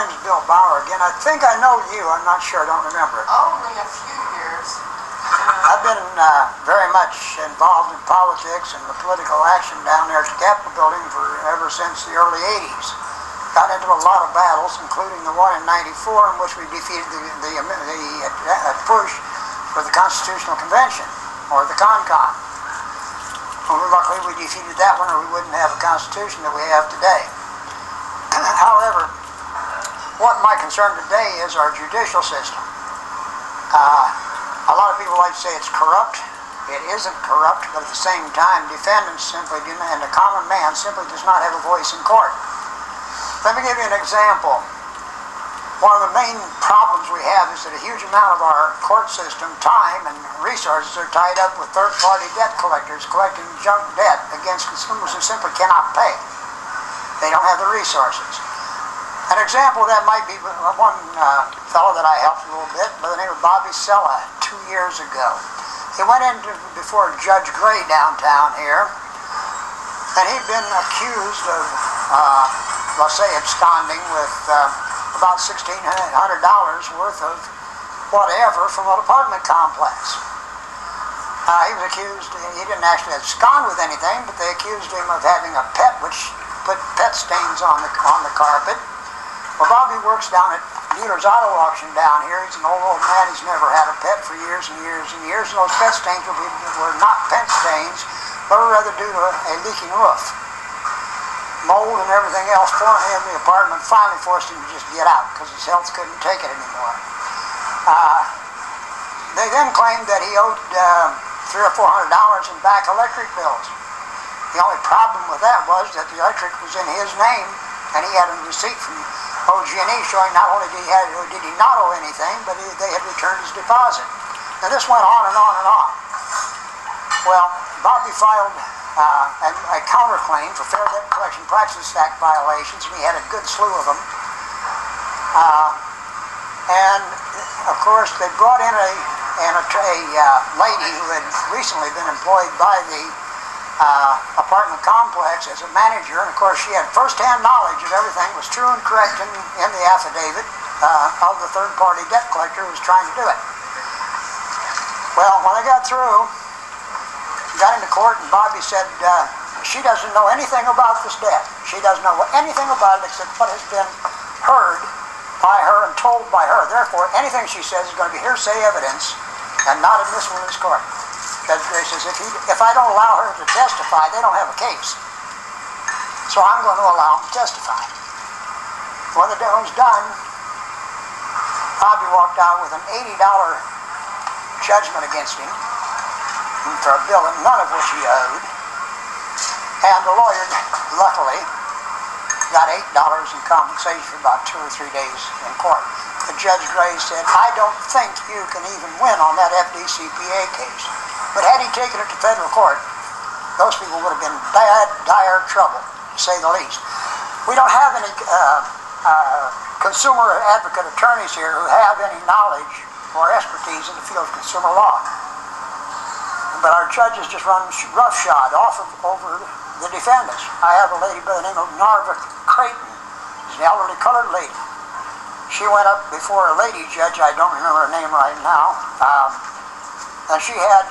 name's Bill Bauer again. I think I know you. I'm not sure. I don't remember it. Only a few years. I've been very much involved in politics and the political action down there at the Capitol building ever since the early 80s. Got into a lot of battles, including the one in '94 in which we defeated the push for the Constitutional Convention, or the CONCON. Well, luckily we defeated that one, or we wouldn't have a Constitution that we have today. However, what my concern today is our judicial system. A lot of people like to say it's corrupt. It isn't corrupt, but at the same time, defendants simply do not, and the common man simply does not have a voice in court. Let me give you an example. One of the main problems we have is that a huge amount of our court system, time and resources, are tied up with third-party debt collectors collecting junk debt against consumers who simply cannot pay. They don't have the resources. An example of that might be one fellow that I helped a little bit by the name of Bobby Sella 2 years ago. He went in before Judge Gray downtown here, and he'd been accused of, let's say, absconding with about $1,600 worth of whatever from an apartment complex. He was accused, he didn't actually abscond with anything, but they accused him of having a pet which put pet stains on the carpet. Well, Bobby works down at Dealer's Auto Auction down here. He's an old man. He's never had a pet for years and years and years. And those pet stains were not pet stains, but were rather due to a leaking roof. Mold and everything else pouring in the apartment finally forced him to just get out because his health couldn't take it anymore. They then claimed that he owed $300 or $400 in back electric bills. The only problem with that was that the electric was in his name, and he had a receipt from OG&E showing not only did he not owe anything, but they had returned his deposit. Now this went on and on and on. Well, Bobby filed a counterclaim for Fair Debt Collection Practices Act violations, and he had a good slew of them. And of course, they brought in a lady who had recently been employed by the apartment complex as a manager, and of course she had first-hand knowledge of everything was true and correct in the affidavit of the third-party debt collector who was trying to do it. Well, when they got through, got into court, and Bobby said she doesn't know anything about this debt. She doesn't know anything about it except what has been heard by her and told by her. Therefore, anything she says is going to be hearsay evidence and not admissible in this court. Judge Gray says, if I don't allow her to testify, they don't have a case. So I'm going to allow them to testify. When the deal was done, Bobby walked out with an $80 judgment against him for a bill, none of which he owed. And the lawyer, luckily, got $8 in compensation for about 2 or 3 days in court. But Judge Gray said, I don't think you can even win on that FDCPA case. But had he taken it to federal court, those people would have been in dire trouble, to say the least. We don't have any consumer advocate attorneys here who have any knowledge or expertise in the field of consumer law. But our judges just run roughshod over the defendants. I have a lady by the name of Narva Creighton. She's an elderly colored lady. She went up before a lady judge, I don't remember her name right now, and she had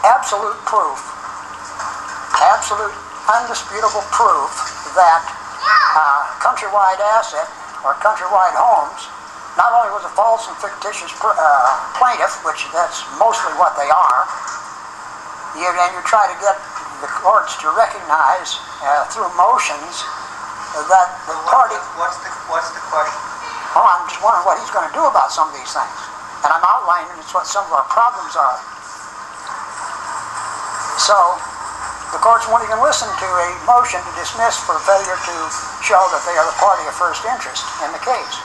absolute proof, absolute undisputable proof that Countrywide Asset or Countrywide Homes not only was a false and fictitious plaintiff, which that's mostly what they are, and you try to get the courts to recognize through motions that the party... What's the question? Oh, I'm just wondering what he's going to do about some of these things. And I'm outlining what some of our problems are. So, the courts won't even listen to a motion to dismiss for failure to show that they are the party of first interest in the case.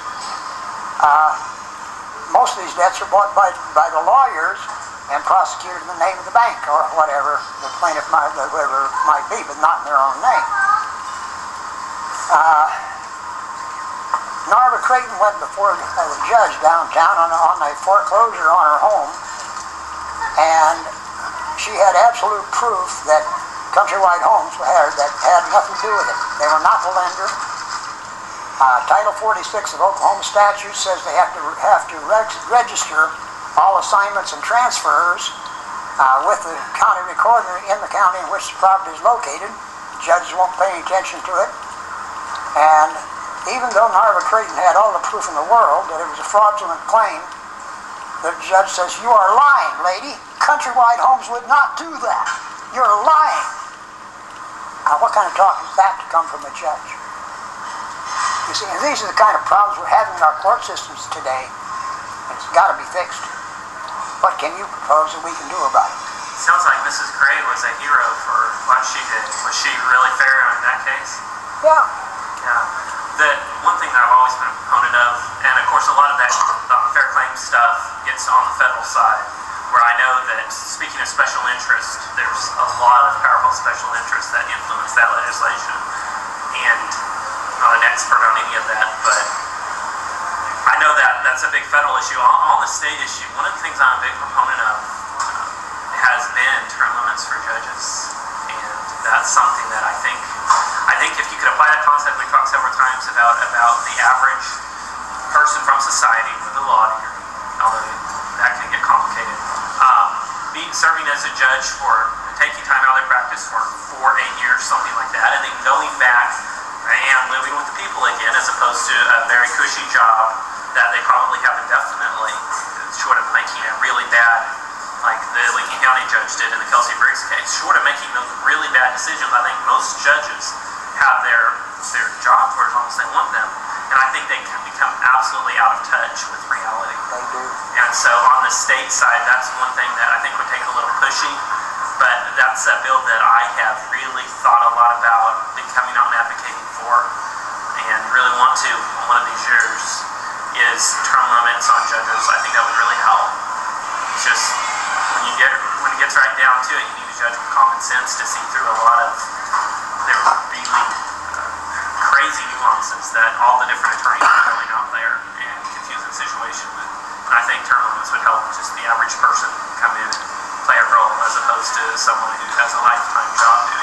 Most of these debts are bought by the lawyers and prosecuted in the name of the bank or whatever the plaintiff might be, but not in their own name. Narva Creighton went before the judge downtown on a foreclosure on her home, and she had absolute proof that Countrywide Homes had nothing to do with it. They were not the lender. Title 46 of Oklahoma statute says they have to register all assignments and transfers with the county recorder in the county in which the property is located. Judges won't pay any attention to it. And even though Narva Creighton had all the proof in the world that it was a fraudulent claim, the judge says, "You are lying, lady. Countrywide Homes would not do that. You're lying." Now, what kind of talk is that to come from a judge? You see, and these are the kind of problems we're having in our court systems today. It's got to be fixed. What can you propose that we can do about it? Sounds like Mrs. Gray was a hero for what she did. Was she really fair in that case? Yeah. Yeah. The one thing that I've always been a proponent of, and of course a lot of that fair claims stuff gets on the federal side, where I know that, speaking of special interest, there's a lot of powerful special interests that influence that legislation. And I'm not an expert on any of that, but I know that that's a big federal issue. On the state issue, one of the things I'm a big proponent of has been term limits for judges, and that's something that I think if you could apply that concept, we talked several times about the average person from society with a law degree, although that can get complicated, serving as a judge for taking time out of their practice for 4 to 8 years, something like that, and then going back and living with the people again, as opposed to a very cushy job that they probably have indefinitely, short of making a really bad, like the Lincoln County judge did in the Kelsey Briggs case. Short of making those really bad decisions, I think most judges have their job for as long as they want them, and I think they can become absolutely out of touch with reality. They do. And so on the state side, that's one thing that I think would take a little pushing, but that's a bill that I have really thought a lot about, been coming out and advocating for, and really want to, one of these years, is term limits on judges. I think that would really help. It's just, when it gets right down to it, you need a judge with common sense to see through a lot of the really crazy nuances that all the different attorneys are throwing out there and confusing situation with. And I think term limits would help just the average person come in and play a role, as opposed to someone who has a lifetime job doing